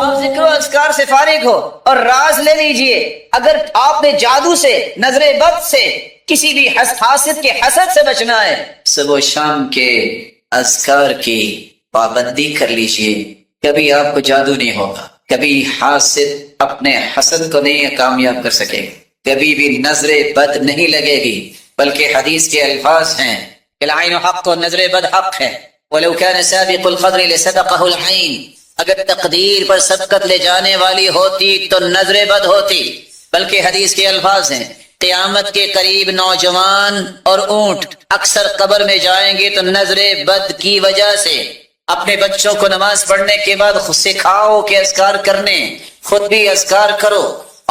آپ ذکر و اذکار سے فارغ ہو اور راز لے لیجئے، اگر آپ نے جادو سے، نظر بد سے، کسی بھی حاسد کے حسد سے بچنا ہے، صبح و شام کے اذکار کی پابندی کر لیجئے، کبھی آپ کو جادو نہیں ہوگا، کبھی حاسد اپنے حسد کو نہیں کامیاب کر سکے، کبھی بھی نظر بد نہیں لگے گی، بلکہ حدیث کے الفاظ ہیں العین حق و نظر بد حق ہے، وَلَوْ كَانَ سَابِقُ الْقَدْرِ لَسَبَقَهُ الْعَيْنِ، اگر تقدیر پر سبقت لے جانے والی ہوتی تو نظر بد ہوتی، بلکہ حدیث کے الفاظ ہیں قیامت کے قریب نوجوان اور اونٹ اکثر قبر میں جائیں گے تو نظر بد کی وجہ سے۔ اپنے بچوں کو نماز پڑھنے کے بعد خود سکھاؤ کہ اذکار کرنے، خود بھی اذکار کرو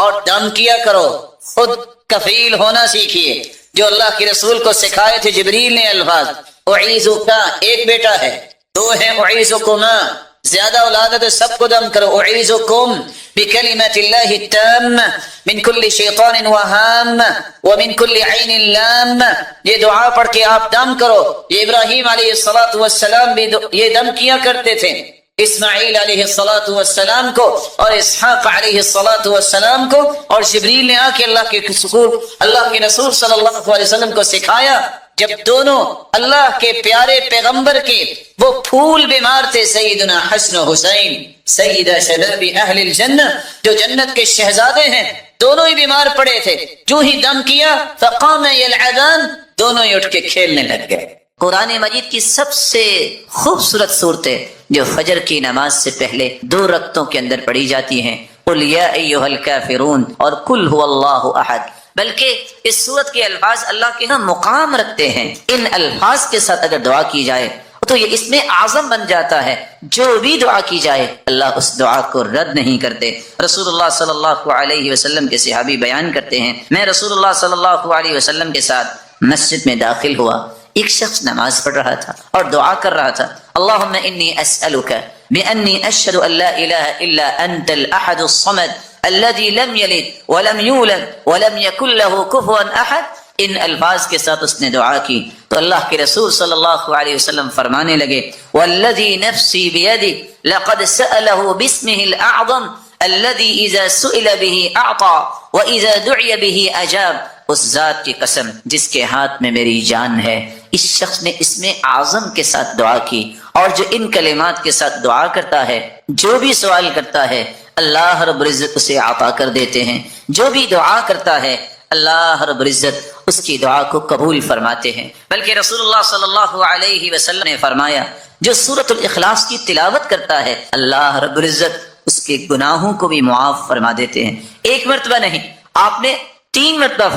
اور دم کیا کرو، خود کفیل ہونا سیکھیے، جو اللہ کے رسول کو سکھائے تھے جبریل نے الفاظ۔ اعیذک، ایک بیٹا ہے، دو ہیں اعیذکما، زیادہ اولاد ہے تو سب کو دم کرو، اعیذکم بکلمۃ اللہ التامہ من کل شیطان وہام ومن کل عین لام، یہ دعا پڑھ کے آپ دم کرو۔ یہ ابراہیم علیہ السلام بھی یہ دم کیا کرتے تھے، اسماعیل علیہ السلام کو اور اسحاق علیہ السلام کو، اور جبریل نے آ کے اللہ کے رسول صلی اللہ علیہ وسلم کو سکھایا۔ جب دونوں اللہ کے پیارے پیغمبر کے وہ پھول بیمار تھے، سیدنا حسن و حسین سیدہ شباب اہل الجنہ، جو جنت کے شہزادے ہیں، دونوں ہی بیمار پڑے تھے، جو ہی دم کیا فقام یلعبان، دونوں ہی اٹھ کے کھیلنے لگ گئے۔ قرآن مجید کی سب سے خوبصورت صورتیں جو فجر کی نماز سے پہلے 2 رکعتوں کے اندر پڑھی جاتی ہیں، قل یا ایھا الکافرون اور قل ھو اللہ احد، بلکہ اس صورت کے الفاظ اللہ کے ہاں مقام رکھتے ہیں۔ ان الفاظ کے ساتھ اگر دعا کی جائے تو یہ اس میں اعظم بن جاتا ہے، جو بھی دعا کی جائے اللہ اس دعا کو رد نہیں کرتے۔ رسول اللہ صلی اللہ علیہ وسلم کے صحابی بیان کرتے ہیں، میں رسول اللہ صلی اللہ علیہ وسلم کے ساتھ مسجد میں داخل ہوا، ایک شخص نماز پڑھ رہا تھا اور دعا کر رہا تھا، اللہم انی اسألک بانی اشہد ان لا الہ الا انت الاحد الصمد الذي لم يلد ولم يولد ولم يكن له كفوا احد۔ ان الفاظ کے ساتھ اس نے دعا کی تو اللہ کے رسول صلی اللہ علیہ وسلم فرمانے لگے، والذی نفسی بیدہ لقد سأله باسمه الاعظم الذي اذا سئل به اعطى واذا دعي به اجاب، اس ذات کی قسم جس کے ہاتھ میں میری جان ہے، اس شخص نے اسم اعظم کے ساتھ دعا کی، اور جو ان کلمات کے ساتھ دعا کرتا ہے، جو بھی سوال کرتا ہے اللہ رب العزت اسے عطا کر دیتے ہیں، جو بھی دعا کرتا ہے اللہ رب العزت اس کی دعا کو قبول فرماتے ہیں۔ بلکہ رسول اللہ صلی اللہ علیہ وسلم نے فرمایا، جو سورۃ الاخلاص کی تلاوت کرتا ہے اللہ رب العزت اس کے گناہوں کو بھی معاف فرما دیتے ہیں۔ ایک مرتبہ نہیں، آپ نے 3 مرتبہ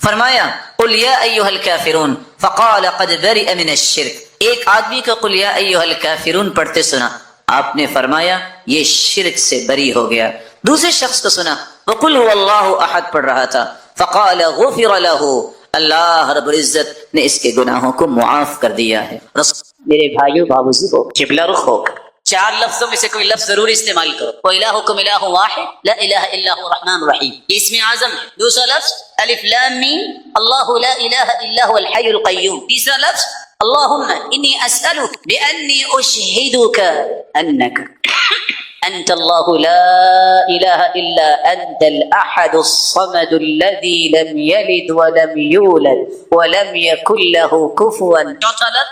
فرمایا قل یا ایھا الکافرون فقال قد برئ من الشرک۔ ایک آدمی کو قل یا ایھا الکافرون پڑھتے سنا، آپ نے فرمایا یہ شرک سے بری ہو گیا۔ دوسرے شخص کو سنا وہ قل ھو اللہ احد پڑھ رہا تھا، فقال غفر له، اللہ رب العزت نے اس کے گناہوں کو معاف کر دیا ہے۔ میرے بھائیو بابوزیو، قبلہ رخ ہو کر 4 لفظوں میں سے کوئی لفظ ضرور استعمال کرو۔ وَإِلَٰهُكُمْ إِلَٰهٌ وَاحِدٌ لَا إِلَٰهَ إِلَّا هُوَ الرَّحْمَٰنُ الرَّحِيمُ، یہ اسم اعظم ہے۔ دوسرا لفظ الف لام میم، اللہ لا الہ الا هو الحی القیوم۔ تیسرا لفظ اللہم انی اسألک بأنی اشہدک انک انت اللہ لا الہ الا انت الاحد الصمد الذی لم یلد ولم یولد ولم یکن له کفوا۔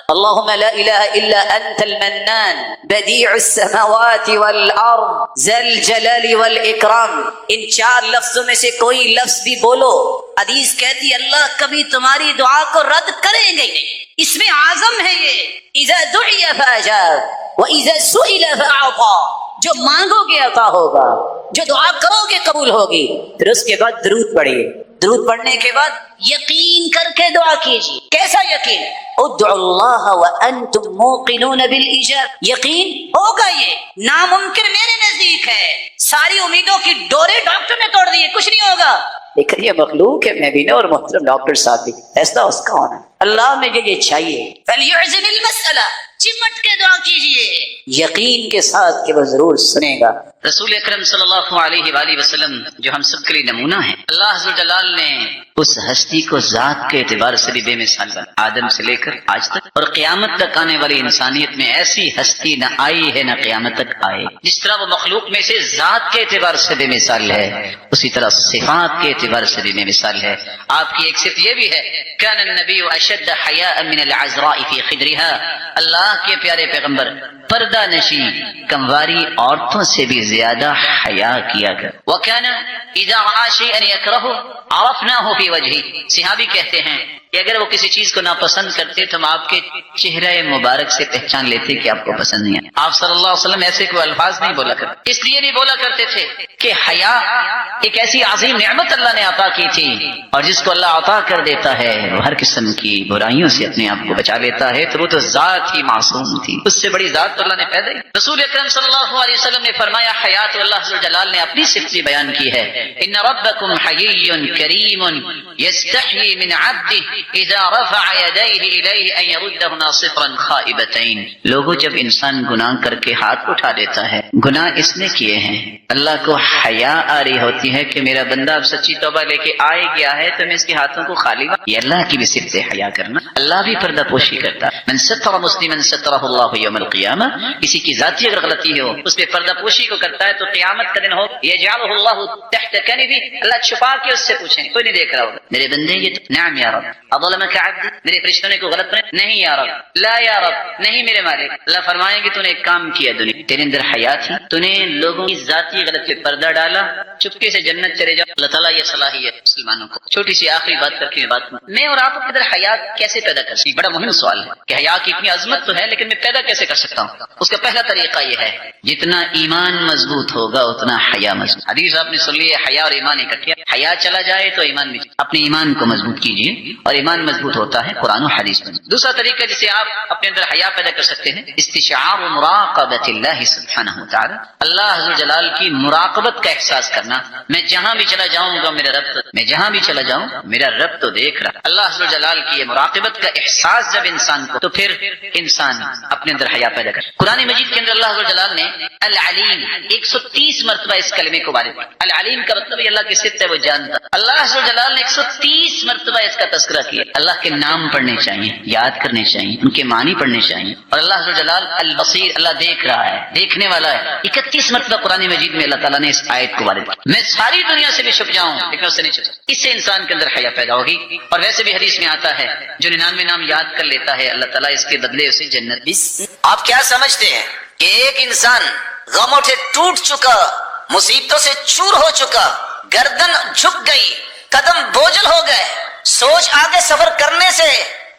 اللہم لا الہ الا انت المنان بدیع السماوات والارض ذا الجلال والاکرام۔ ان 4 لفظوں میں سے کوئی لفظ بھی بولو، حدیث کہتی اللہ کبھی تمہاری دعا کو رد کریں گے۔ اس میں اعظم ہے یہ، اذا دعی فاجاب واذا سئل فاعطى، جو مانگو گے عطا ہوگا، جو دعا کرو گے قبول ہوگی۔ پھر اس کے بعد درود پڑھیے، درود پڑھنے کے بعد یقین کر کے دعا کیجیے۔ کیسا یقین؟ ادعوا اللہ وانتم موقنون بالاجابہ، یقین ہوگا، یہ ناممکن میرے نزدیک ہے، ساری امیدوں کی ڈورے ڈاکٹر نے توڑ دی، کچھ نہیں ہوگا، لیکن یہ مخلوق ہے، میں بھی نہ اور محترم ڈاکٹر صاحب بھی، فیصلہ اس کا ہونا، اللہ میں یہ چاہیے فَلْيُعْزِمِ الْمَسْأَلَةَ، چمٹ کے دعا کیجئے یقین کے ساتھ کہ وہ ضرور سنے گا۔ رسول اکرم صلی اللہ علیہ وآلہ وسلم جو ہم سب کے لیے نمونہ ہیں، اللہ عز و جلال نے اس ہستی کو ذات کے اعتبار سے بھی بے مثال بنا، آدم سے لے کر آج تک، اور قیامت تک آنے والی انسانیت میں ایسی ہستی نہ آئی ہے نہ قیامت تک آئے۔ جس طرح وہ مخلوق میں سے ذات کے اعتبار سے بے مثال ہے، اسی طرح صفات کے اعتبار سے بھی بے مثال ہے۔ آپ کی ایک صفت یہ بھی ہے، کان النبی اشد حیاء من العذراء فی خدرها، اللہ کے پیارے پیغمبر پردہ نشی کمواری عورتوں سے بھی زیادہ حیا کیا کر۔ وَكَانَ إِذَا رَأَىٰ شَيْئًا يَكْرَهُ عَرَفْنَاهُ فِي وَجْهِهِ، صحابی کہتے ہیں کہ اگر وہ کسی چیز کو ناپسند کرتے تو ہم آپ کے چہرہ مبارک سے پہچان لیتے کہ آپ کو پسند نہیں ہے۔ آپ صلی اللہ علیہ وسلم ایسے کوئی الفاظ نہیں بولا کرتے، اس لیے نہیں بولا کرتے تھے کہ حیا ایک ایسی عظیم نعمت اللہ نے عطا کی تھی، اور جس کو اللہ عطا کر دیتا ہے وہ ہر قسم کی برائیوں سے اپنے آپ کو بچا لیتا ہے، تو وہ تو ذات ہی معصوم تھی، اس سے بڑی ذات تو اللہ نے پیدا ہی۔ رسول اکرم صلی اللہ علیہ وسلم نے فرمایا حیات، اللہ عز و جلال نے اپنی صفت بھی بیان کی ہے، ان ربکم حیی کریم یستحیی من عبدہ اذا رفع یدیہ الیہ ان یردہما صفرا خائبتین۔ لوگوں جب انسان گناہ کر کے ہاتھ اٹھا دیتا ہے، گناہ اس نے کیے ہیں، اللہ کو حیا آ رہی ہوتی ہے کہ میرا بندہ اب سچی توبہ لے کے آئے گیا ہے تو میں اس کے ہاتھوں کو خالی، یہ اللہ کی بھی صفت ہے حیا کرنا۔ اللہ بھی پردہ پوشی کرتا ہے، من ستر مسلما سترہ اللہ یوم القیامہ، کسی کی ذاتی اگر غلطی ہو اس پہ پردہ پوشی کو کرتا ہے تو قیامت کا دن ہو یجعلہ اللہ تحت کنفہ، اللہ چھپا کے اس سے پوچھیں، کوئی نہیں دیکھ رہا ہوگا، میرے بندے یہ نعم یا رب اظلمک عبدی، میرے فرشتوں نے کوئی غلط بنے؟ نہیں یا رب، لا یا رب، نہیں میرے مالک۔ اللہ فرمائیں گے تو نے ایک کام کیا دنیا، تیرے اندر حیا تھی، تو نے لوگوں کی ذاتی غلط پہ پردہ ڈالا، چپکے سے جنت چلے جاؤ۔ اللہ تعالیٰ یہ صلاحیت مسلمانوں کو۔ چھوٹی سی آخری بات کر کے میں اور آپ کے اندر حیا کیسے پیدا کر سکتے؟ بڑا مہم سوال ہے کہ حیا کی اتنی عظمت تو ہے لیکن میں پیدا کیسے کر سکتا ہوں؟ اس کا پہلا طریقہ یہ ہے، جتنا ایمان مضبوط ہوگا اتنا حیا مضبوط۔ حدیث آپ نے سن لی ہے، حیا اور ایمان اکٹھے، حیا چلا جائے تو ایمان بھی۔ اپنے ایمان کو مضبوط کیجیے، اور ایمان مضبوط ہوتا ہے قرآن و حدیث میں۔ دوسرا طریقہ جسے آپ اپنے اندر حیا پیدا کر سکتے ہیں، استشعار مراقبۃ اللہ سبحانہ وتعالی، اللہ عز و جلال کی مراقبت کا احساس کرنا۔ میں جہاں بھی چلا جاؤں گا میرا رب، میں جہاں بھی چلا جاؤں میرا رب تو دیکھ رہا۔ اللہ عز و جلال کی یہ مراقبت کا احساس جب انسان کو، تو پھر انسان اپنے اندر حیا پیدا کر۔ قرآن مجید کے اندر اللہ عز و جلال نے العلیم 130 مرتبہ اس کلمے کو وارد کیا۔ العلیم کا مطلب یہ اللہ کی صفت ہے، وہ جانتا۔ اللہ عز و جلال نے 130 مرتبہ اس کا تذکرہ کیا۔ اللہ کے نام پڑھنے چاہیے، یاد کرنے چاہیے، ان کے معنی پڑھنے چاہیے۔ اور اللہ عز و جلال البصیر، اللہ دیکھ رہا ہے، دیکھنے والا ہے۔ 31 مرتبہ قرآن مجید میں اللہ تعالیٰ نے اس آیت کو وارد کیا۔ میں ساری دنیا سے بھی چھپ جاؤں لیکن اس سے نہیں چھپ، اس سے انسان کے اندر حیا پیدا ہوگی۔ اور ویسے بھی حدیث میں آتا ہے جو 99 نام یاد کر لیتا ہے اللہ تعالیٰ اس کے بدلے اسے جنت بھی۔ آپ کیا سمجھتے ہیں کہ ایک انسان غموں سے ٹوٹ چکا، مصیبتوں سے چور ہو چکا، گردن جھک گئی، قدم بوجھل ہو گئے، سوچ آگے سفر کرنے سے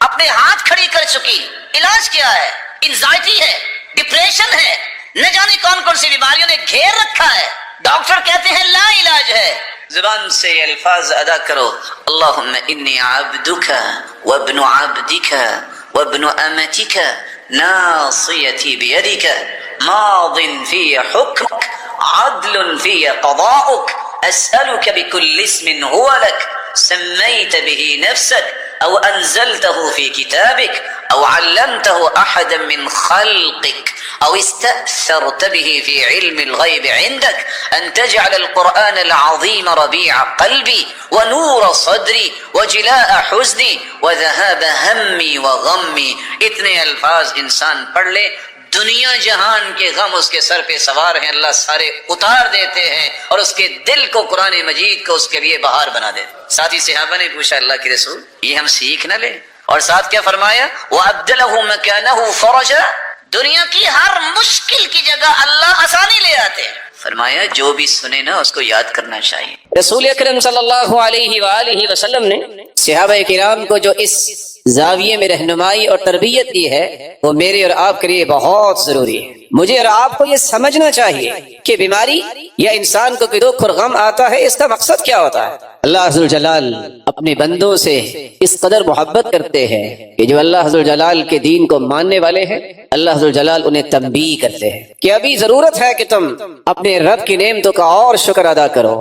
اپنے ہاتھ کھڑی کر چکی، علاج کیا ہے؟ انزائٹی ہے، ڈپریشن ہے، نہ جانے کون کون سی بیماریوں نے گھیر رکھا ہے، ڈاکٹر کہتے ہیں لا علاج ہے۔ زبان سے یہ الفاظ ادا کرو، اللہم انی عبدک وابن عبدک وابن امتک ناصیتی بیدک ماض فی حکمک عدل فی قضاؤک اسألک بکل اسم هو لک سمیت به نفسک او انزلته في كتابك او علمته احدا من خلقك او استأثرت به في علم الغيب عندك ان تجعل القرآن العظيم ربيع قلبي ونور صدري وجلاء حزني وذهاب همي وغمي۔ اتنے الفاظ انسان پڑھ لے، دنیا جہان کے غم اس کے سر پہ سوار ہیں، اللہ سارے اتار دیتے ہیں اور اس کے دل کو قرآن مجید کو اس کے لیے بہار بنا دیتے۔ ساتھی صحابہ نے پوچھا اللہ کے رسول یہ ہم سیکھ نہ لیں؟ اور ساتھ کیا فرمایا؟ وَأَبْدَلَهُ مَكَانَهُ فَرَجًا، دنیا کی ہر مشکل کی جگہ اللہ آسانی لے آتے ہیں۔ فرمایا جو بھی سنے نا اس کو یاد کرنا چاہیے۔ رسول اکرم صلی اللہ علیہ وآلہ وسلم نے صحابہ کرام کو جو اس زاویے میں رہنمائی اور تربیت دی ہے وہ میرے اور آپ کے لیے بہت ضروری ہے۔ مجھے اور آپ کو یہ سمجھنا چاہیے کہ بیماری یا انسان کو کوئی دکھ اور غم آتا ہے، اس کا مقصد کیا ہوتا ہے۔ اللہ عز و جلال اپنے بندوں سے اس قدر محبت کرتے ہیں کہ جو اللہ عز و جلال کے دین کو ماننے والے ہیں، اللہ عز و جلال انہیں تنبیہ کرتے ہیں کہ ابھی ضرورت ہے کہ تم اپنے رب کی نعمتوں کا اور شکر ادا کرو،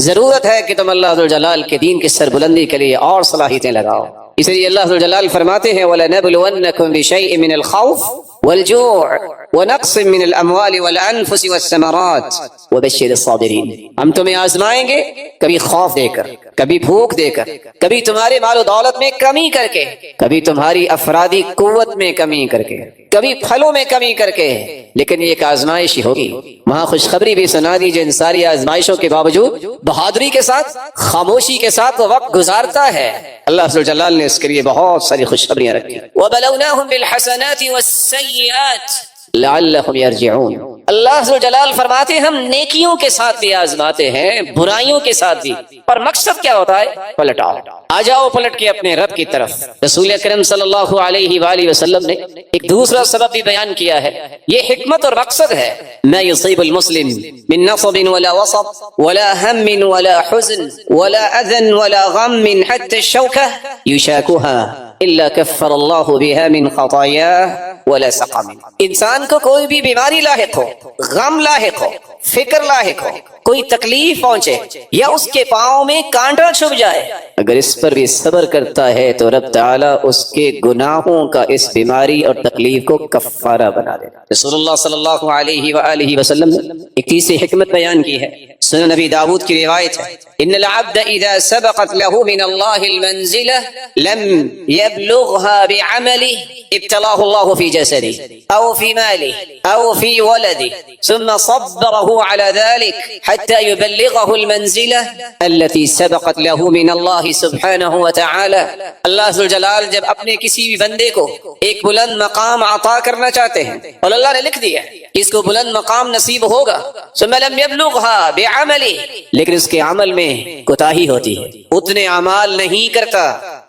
ضرورت ہے کہ تم اللہ ذوالجلال کے دین کی سربلندی کے لیے اور صلاحیتیں لگاؤ. اس لیے اللہ ذوالجلال فرماتے ہیں وَلَنَبْلُوَنَّكُمْ بِشَيْءٍ مِّنَ الْخَوْفِ وَالْجُوعِ وَنَقْصٍ مِّنَ الْأَمْوَالِ وَالْأَنفُسِ وَالثَّمَرَاتِ وَبَشِّرِ الصَّابِرِينَ. ہم تمہیں آزمائیں گے، کبھی خوف دے کر، کبھی بھوک دے کر، کبھی تمہارے مال و دولت میں کمی کر کے، کبھی تمہاری افرادی قوت میں کمی کر کے، کبھی پھلوں میں کمی کر کے، لیکن یہ ایک آزمائش ہی ہوگی. وہاں خوشخبری بھی سنا دیجیے ان ساری آزمائشوں کے باوجود بہادری کے ساتھ، خاموشی کے ساتھ وہ وقت گزارتا ہے. اللہ ذوالجلال نے اس کے لیے بہت ساری خوشخبریاں رکھی. وَبَلَوْنَاهُمْ بِالْحَسَنَاتِ وَالسَّيِّئَاتِ لعلہم یرجعون. اللہ ذوالجلال فرماتے ہیں ہم نیکیوں کے ساتھ بھی آزماتے ہیں، برائیوں کے ساتھ بھی. اور مقصد کیا ہوتا ہے؟ پلٹ آؤ، آ جاؤ پلٹ کے اپنے رب کی طرف. رسول اکرم صلی اللہ علیہ وآلہ وسلم نے ایک دوسرا سبب بھی بیان کیا ہے. یہ حکمت اور مقصد ہے. ما يصيب المسلم من نصب ولا وصب ولا هم ولا حزن ولا اذى ولا غم حتى الشوكة يشاكها الا كفر الله بها من خطاياه ولا سقم. انسان کو کوئی بھی بیماری لاحق ہو، غم لاحق ہو، فکر لاحق ہو، کوئی تکلیف پہنچے یا اس کے پاؤں میں کانٹا چھپ جائے، اگر اس پر بھی صبر کرتا ہے تو رب تعالیٰ اس کے گناہوں کا اس بیماری اور تکلیف کو کفارہ بنا دے. رسول اللہ صلی اللہ علیہ وآلہ وسلم نے ایک تیسری حکمت بیان کی ہے. سنن نبی داود کی روایت ہے ان العبد اذا سبقت له من الله المنزلة لم يبلغها بعمله ابتلاه الله في جسده او في ماله او في ولده ثم صبره على ذلك حتى يبلغه المنزلة التي سبقت له من الله سبحانه وتعالى. اللہ ذوالجلال جب اپنے کسی بھی بندے کو ایک بلند مقام عطا کرنا چاہتے ہیں اور اللہ نے لکھ دیا کہ اس کو بلند مقام نصیب ہوگا، ثم لم يبلغها بعمله، لیکن اس کے عمل میں کوتاہی ہوتی ہے، اتنے اعمال نہیں کرتا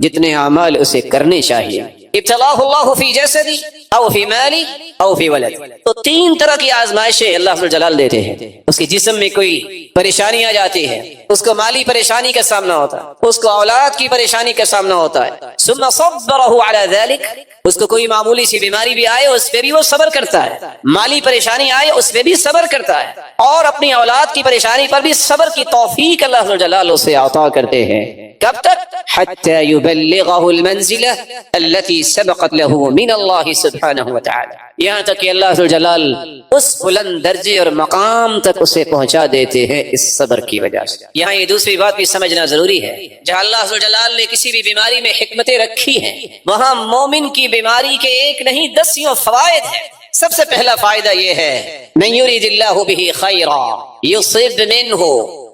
جتنے اعمال اسے کرنے چاہیے. ابتلاہ اللہ فی جسدی او فی مالی او فی ولد. تو تین طرح کی آزمائشیں اللہ ذوالجلال دیتے ہیں. اس کے جسم میں کوئی پریشانی آ جاتی ہے، اس کو مالی پریشانی کا سامنا ہوتا ہے، اس کو اولاد کی پریشانی کا سامنا ہوتا ہے. ثم صبرہ علی ذلک، اس کو کوئی معمولی سی بیماری بھی آئے اس پہ بھی وہ صبر کرتا ہے، مالی پریشانی آئے اس پہ بھی صبر کرتا ہے، اور اپنی اولاد کی پریشانی پر بھی صبر کی توفیق اللہ ذوالجلال اسے عطا کرتے ہیں. کب تک؟ حتی یبلغہ المنزلہ التي سبقت له من اللہ سبحانہ وتعالی، یہاں تک کہ اللہ ذوالجلال اس بلند درجے اور مقام تک اسے پہنچا دیتے ہیں اس صبر کی وجہ سے. یہاں یہ دوسری بات بھی سمجھنا ضروری ہے، جہاں اللہ ذوالجلال نے کسی بھی بیماری میں حکمتیں رکھی ہیں وہاں مومن کی بیماری کے ایک نہیں دسیوں فوائد ہیں. سب سے پہلا فائدہ یہ ہے من یرید اللہ بہ خیرا یصب منہ.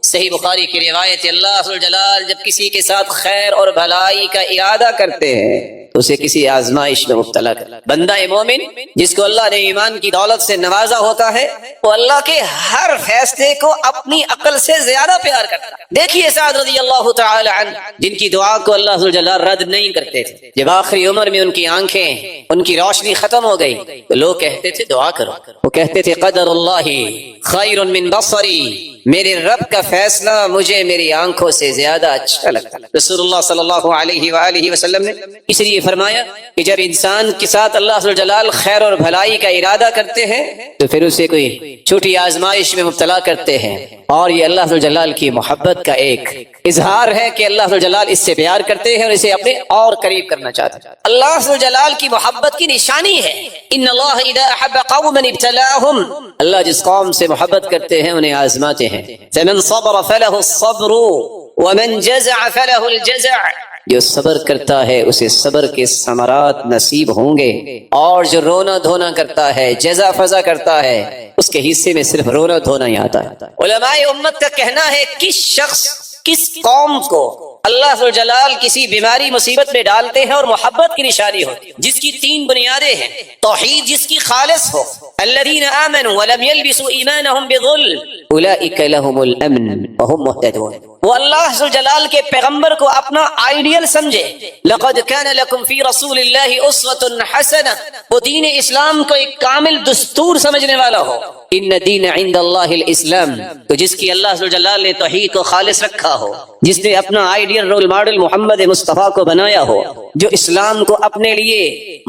صحیح بخاری کی روایت، اللہ ذوالجلال جب کسی کے ساتھ خیر اور بھلائی کا ارادہ کرتے ہیں تو اسے کسی آزمائش میں مبتلا کر. بندہ مومن جس کو اللہ نے ایمان کی دولت سے نوازا ہوتا ہے وہ اللہ کے ہر فیصلے کو اپنی عقل سے زیادہ پیار کرتا ہے. دیکھیے سعد رضی اللہ تعالی عنہ جن کی دعا کو اللہ ذوالجلال رد نہیں کرتے تھے. جب آخری عمر میں ان کی آنکھیں، ان کی روشنی ختم ہو گئی تو لوگ کہتے تھے دعا کرو. وہ کہتے تھے قدر اللہ خیر من بصری، میرے رب کا فیصلہ مجھے میری آنکھوں سے زیادہ اچھا لگتا. رسول اللہ صلی اللہ علیہ وآلہ وسلم نے اس لیے فرمایا کہ جب انسان کے ساتھ اللہ ذوالجلال خیر اور بھلائی کا ارادہ کرتے ہیں تو پھر اسے کوئی چھوٹی آزمائش میں مبتلا کرتے ہیں، اور یہ اللہ ذوالجلال کی محبت کا ایک اظہار ہے کہ اللہ ذوالجلال اس سے پیار کرتے ہیں اور اسے اپنے اور قریب کرنا چاہتے ہیں. اللہ ذوالجلال کی محبت کی نشانی ہے ان اللہ اذا احب قوما ابتلاهم، اللہ جس قوم سے محبت کرتے ہیں انہیں آزماتے ہیں. فمن صبر فله الصبر ومن جزع فله الجزع، جو صبر کرتا ہے اسے صبر کے ثمرات نصیب ہوں گے، اور جو رونا دھونا کرتا ہے، جزا فضا کرتا ہے، اس کے حصے میں صرف رونا دھونا ہی آتا ہے. علماء امت کا کہنا ہے کس شخص، کس قوم کو اللہ ذوالجلال کسی بیماری مصیبت میں ڈالتے ہیں اور محبت کی نشانی ہوتی ہے جس کی تین بنیادیں ہیں. توحید جس کی خالص ہو، الذین آمنوا ولم یلبسوا ایمانہم بظلم اولئک لہم الامن وہم مہتدون، وہ اللہ ذو جلال کے پیغمبر کو اپنا آئیڈیل سمجھے. لقد كان لكم في رسول الله اسوة حسنہ، وہ دین اسلام کو ایک کامل دستور سمجھنے والا ہو. ان دین عند اللہ الاسلام، تو جس کی اللہ ذو جلال نے توحید کو خالص رکھا ہو، جس نے اپنا آئیڈیل رول ماڈل محمد مصطفیٰ کو بنایا ہو، جو اسلام کو اپنے لیے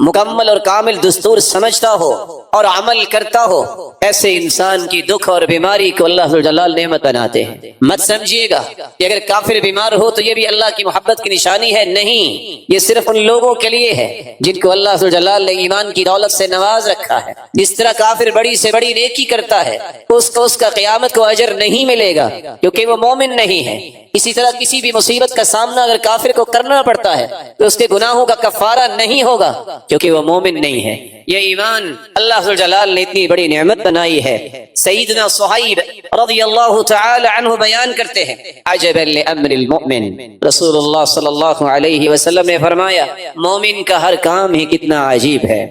مکمل اور کامل دستور سمجھتا ہو اور عمل کرتا ہو، ایسے انسان کی دکھ اور بیماری کو اللہ ذو جلال نعمت بناتے ہیں. مت سمجھیے گا کہ اگر کافر بیمار ہو تو یہ بھی اللہ کی محبت کی نشانی ہے. نہیں، یہ صرف ان لوگوں کے لیے ہے جن کو اللہ ذو جلال نے ایمان کی دولت سے نواز رکھا ہے. جس طرح کافر بڑی سے بڑی نیکی کرتا ہے، اس کا قیامت کو اجر نہیں ملے گا کیونکہ وہ مومن نہیں ہے. اسی طرح کسی بھی مصیبت کا سامنا اگر کافر کو کرنا پڑتا ہے تو اس کے گناہوں کا کفارہ نہیں ہوگا کیونکہ وہ مومن نہیں ہے. یہ ایمان اللہ ذو جلال نے اتنی بڑی نعمت بنائی ہے. سیدنا صہیب رضی اللہ تعالی عنہ بیان کرتے ہیں، عجبا لامر المؤمن، رسول اللہ صلی اللہ علیہ وسلم نے فرمایا مومن کا ہر کام ہی کتنا عجیب ہے.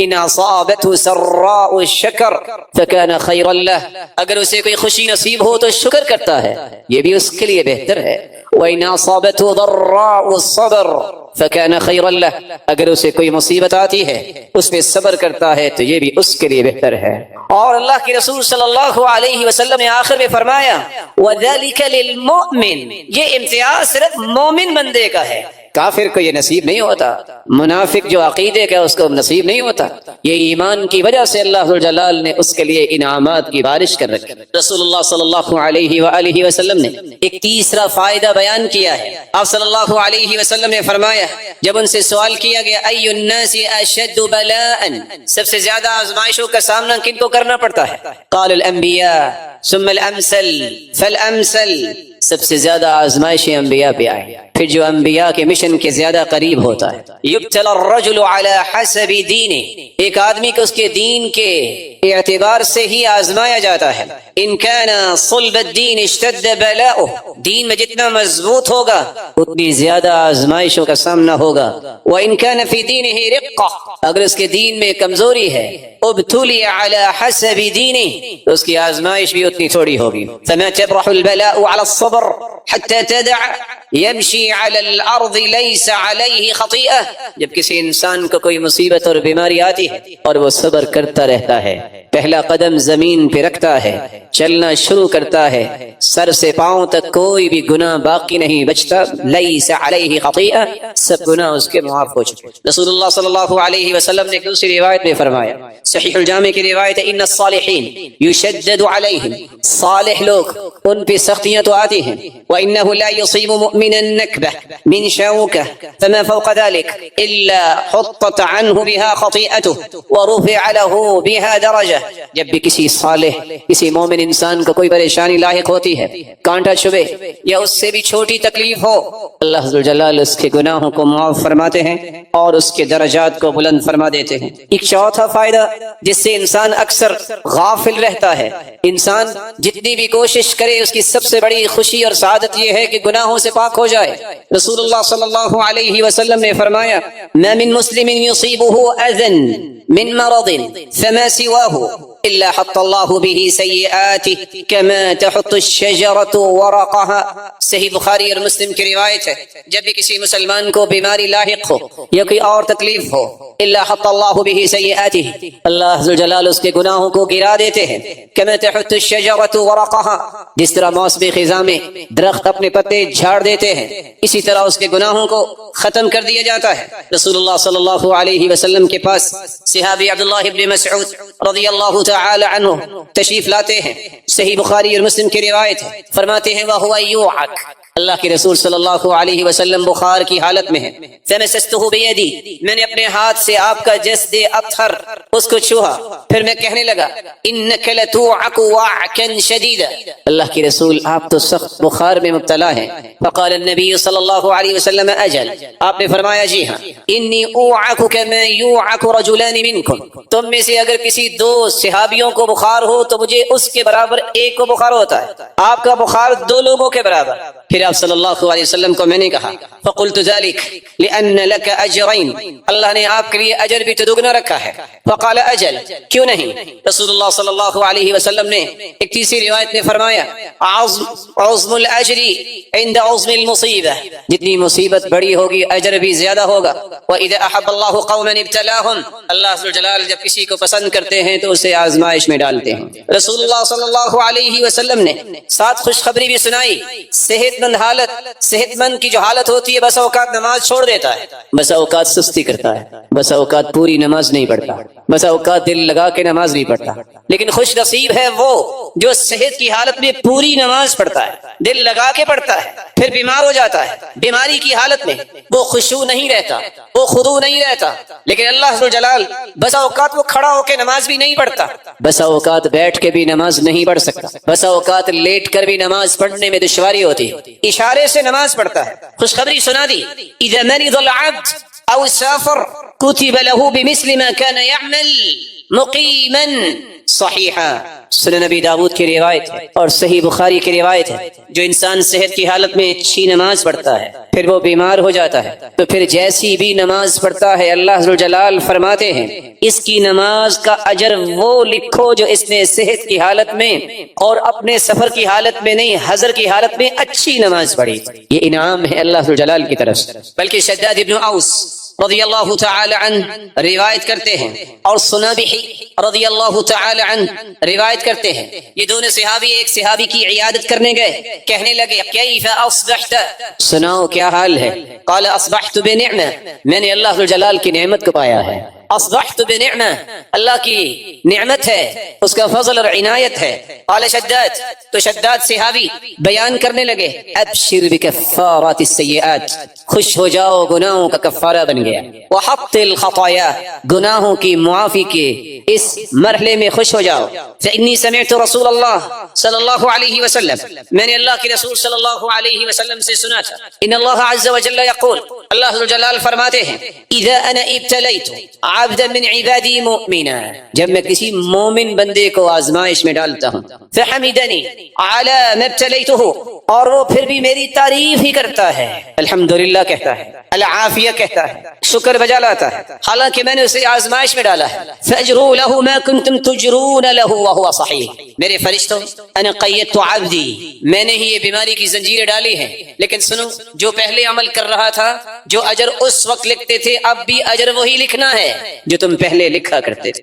ان اصابته سراء الشکر فكان خيرا له، اگر اسے کوئی خوشی نصیب ہو تو شکر کرتا ہے، یہ بھی اس کے لیے بہتر ہے. وان اصابته ضراء الصبر فكان خيرا له، اگر اسے کوئی مصیبت آتی ہے اس پہ صبر کرتا ہے تو یہ بھی اس کے لیے بہتر ہے. اور اللہ کے رسول صلی اللہ علیہ وسلم نے آخر میں فرمایا وذلك للمؤمن، یہ امتیاز صرف مومن بندے کا ہے، کافر کو یہ نصیب نہیں ہوتا. منافق جو عقیدے کا اس کو نصیب نہیں ہوتا. یہ ایمان کی وجہ سے اللہ ذو جلال نے اس کے لیے انعامات کی بارش کر رکھی. رسول اللہ صلی اللہ علیہ وآلہ وسلم نے ایک تیسرا فائدہ بیان کیا ہے. آپ صلی اللہ علیہ وسلم نے فرمایا جب ان سے سوال کیا گیا ای الناس اشد بلاء، سب سے زیادہ آزمائشوں کا سامنا کن کو کرنا پڑتا ہے؟ قال الانبیاء ثم الامثل فالامثل، سب سے زیادہ آزمائشیں انبیاء پہ آئیں، پھر جو انبیاء کے مشن کے زیادہ قریب ہوتا ہے. یبتلی الرجل علی حسب دینہ، ایک آدمی کو اس کے دین کے اعتبار سے ہی آزمایا جاتا ہے. ان کان صلب الدین اشتد بلاؤہ، دین میں جتنا مضبوط ہوگا اتنی زیادہ آزمائشوں کا سامنا ہوگا. وان کان فی دینہ رقہ، اگر اس کے دین میں کمزوری ہے ابتلی علی حسب دینہ، تو اس کی آزمائش بھی اتنی تھوڑی ہوگی. فما تبرح البلاء علی الصبر حتى تدع يمشي على الارض ليس عليه خطيئة، جب کسی انسان کو کوئی مصیبت اور بیماری آتی ہے اور وہ صبر کرتا رہتا ہے، پہلا قدم زمین پہ رکھتا ہے، چلنا شروع کرتا ہے، سر سے پاؤں تک کوئی بھی گناہ باقی نہیں بچتا، ليس عليه خطيئة، سب گناہ اس کے معاف ہو چکے. رسول اللہ صلی اللہ علیہ وسلم نے ایک دوسری روایت میں فرمایا، صحیح الجامع کی روایت ہے، ان الصالحین یشدد علیہم، صالح لوگ ان پہ سختیاں تو آتی ہیں. وانه لا يصيب مؤمنا نكبة من شوكة فما فوق ذلك الا حطت عنه بها خطيئته ورفع له بها درجة، جب بھی کسی صالح کسی مومن انسان کو کوئی پریشانی لاحق ہوتی ہے، کانٹا چبھے یا اس سے بھی چھوٹی تکلیف ہو، اللہ ذو جلال اس کے گناہوں کو معاف فرماتے ہیں اور اس کے درجات کو بلند فرما دیتے ہیں. ایک چوتھا فائدہ جس سے انسان اکثر غافل رہتا ہے، انسان جتنی بھی کوشش کرے اس کی سب سے بڑی خوشی اور سعادت یہ ہے کہ گناہوں سے پاک ہو جائے. رسول اللہ صلی اللہ علیہ وسلم نے فرمایا ما من مسلم يصيبه اذى من مرض فما سواه الا حط الله به سيئاته كما تحط الشجرة ورقها. صحیح بخاری اور مسلم کی روایت ہے، جب بھی کسی مسلمان کو بیماری لاحق ہو یا کوئی اور تکلیف ہو، الا حط الله به سيئاته، اللہ ذو جلال اس کے گناہوں کو گرا دیتے ہیں. كما تحط الشجرة ورقها، جس طرح موسم خزاں میں درخت اپنے پتے جھاڑ دیتے ہیں اسی طرح اس کے گناہوں کو ختم کر دیا جاتا ہے. رسول اللہ صلی اللہ علیہ وسلم کے پاس صحابی عبداللہ ابن مسعود رضی اللہ تعالی عنہ تشریف لاتے ہیں، صحیح بخاری اور مسلم کی روایت ہے، فرماتے ہیں وَهُوَ يُوعَكَ، اللہ کے رسول صلی اللہ علیہ وسلم بخار کی حالت میں ہے. فَمَسَسْتُهُ بِيَدِي، میں نے اپنے ہاتھ سے آپ کا جسد اطہر اس کو چھوا، پھر میں کہنے لگا إِنَّكَ لَتُوعَكُ وَعْكًا شَدِيدًا، اللہ کے رسول آپ تو سخت بخار میں مبتلا ہیں. فقال النبی صلی اللہ علیہ وسلم اجل، آپ نے فرمایا جی ہاں، انی اوعک کما یوعک رجلان منکم، تم میں سے اگر کسی دو صحابیوں کو بخار ہو تو مجھے اس کے برابر ایک کو بخار ہوتا ہے، آپ کا بخار دو لوگوں کے برابر. پھر آپ صلی اللہ علیہ وسلم کو میں نے کہا فقلت ذلك لأن لك أجرين، اللہ نے آپ کے لیے اجر بھی تو دگنا رکھا ہے۔ فقال اجل، کیوں نہیں؟ رسول اللہ صلی اللہ علیہ وسلم نے ایک تیسری روایت میں فرمایا عظم الاجر عند عظم المصیبہ، جتنی مصیبت بڑی ہوگی اجر بھی زیادہ ہوگا۔ وإذا أحب الله قوما ابتلاهم، اللہ عز وجل جب کسی کو پسند کرتے ہیں تو اسے آزمائش میں ڈالتے ہیں۔ رسول اللہ صلی اللہ علیہ وسلم نے ساتھ خوشخبری بھی سنائی، صحت مند حالت، صحت مند کی جو حالت ہوتی ہے بس اوقات نماز چھوڑ دیتا ہے، بس اوقات سستی کرتا ہے، بس اوقات پوری نماز نہیں پڑھتا، بس اوقات دل لگا کے نماز نہیں پڑھتا۔ لیکن خوش نصیب ہے وہ جو صحت کی حالت میں پوری نماز پڑھتا ہے، دل لگا کے پڑھتا ہے، پھر بیمار ہو جاتا ہے، بیماری کی حالت میں وہ خشوع نہیں رہتا، وہ خضوع نہیں رہتا، لیکن اللہ ذو الجلال بس اوقات وہ کھڑا ہو کے نماز بھی نہیں پڑھتا، بس اوقات بیٹھ کے بھی نماز نہیں پڑھ سکتا، بس اوقات لیٹ کر بھی نماز پڑھنے میں دشواری ہوتی ہے، اشارے سے نماز پڑھتا ہے۔ خوشخبری سنا دی اذا مرض العبد او سافر كتب له بمثل ما كان يعمل مقيما صحیحا، سنن نبی داود کی روایت ہے اور صحیح بخاری کی روایت ہے، جو انسان صحت کی حالت میں اچھی نماز پڑھتا ہے پھر وہ بیمار ہو جاتا ہے تو پھر جیسی بھی نماز پڑھتا ہے اللہ ذو الجلال فرماتے ہیں اس کی نماز کا اجر وہ لکھو جو اس نے صحت کی حالت میں اور اپنے سفر کی حالت میں نہیں، حضر کی حالت میں اچھی نماز پڑھی۔ یہ انعام ہے اللہ ذو الجلال کی طرف سے۔ بلکہ شداد ابن اوس رضی اللہ تعالی عنہ روایت کرتے ہیں اور سنابحی رضی اللہ تعالی عنہ روایت کرتے ہیں، یہ دونوں صحابی ایک صحابی کی عیادت کرنے گئے، کہنے لگے کیف اصبحت، سناؤ کیا حال ہے؟ قال اصبحت بنعمہ، میں نے اللہ جلال کی نعمت کو پایا ہے۔ اصبحت بنعمہ، اللہ کی نعمت ہے، اس کا فضل اور عنایت ہے۔ قال شداد، تو شداد صحابی بیان کرنے لگے ابشر بکفارات السیئات، خوش ہو جاؤ گناہوں کا کفارہ بن گیا، وحط الخطایا، گناہوں کی معافی کے اس مرحلے میں خوش ہو جاؤ۔ فإنی سمعت رسول اللہ صلی اللہ علیہ وسلم، میں نے اللہ کے رسول صلی اللہ علیہ وسلم سے سنا تھا، ان اللہ عز وجل یقول، اللہ جلال فرماتے ہیں اذا انا ابتلیت عبدا من عبادی مؤمنا، جب میں کسی مومن بندے کو آزمائش میں ڈالتا ہوں، فحمدنی علی ما ابتلیتہ، اور وہ پھر بھی میری تعریف ہی کرتا ہے، الحمدللہ کہتا ہے، العافیہ کہتا ہے، شکر بجا لاتا ہے، حالانکہ میں نے اسے آزمائش میں ڈالا ہے، فاجروا له ما كنتم تجرون له وهو صحیح، میرے فرشتوں انا قیدت عبدی، میں نے ہی یہ بیماری کی زنجیریں ڈالی ہیں، لیکن سنو جو پہلے عمل کر رہا تھا، جو اجر اس وقت لکھتے تھے اب بھی اجر وہی لکھنا ہے جو تم پہلے لکھا کرتے تھے۔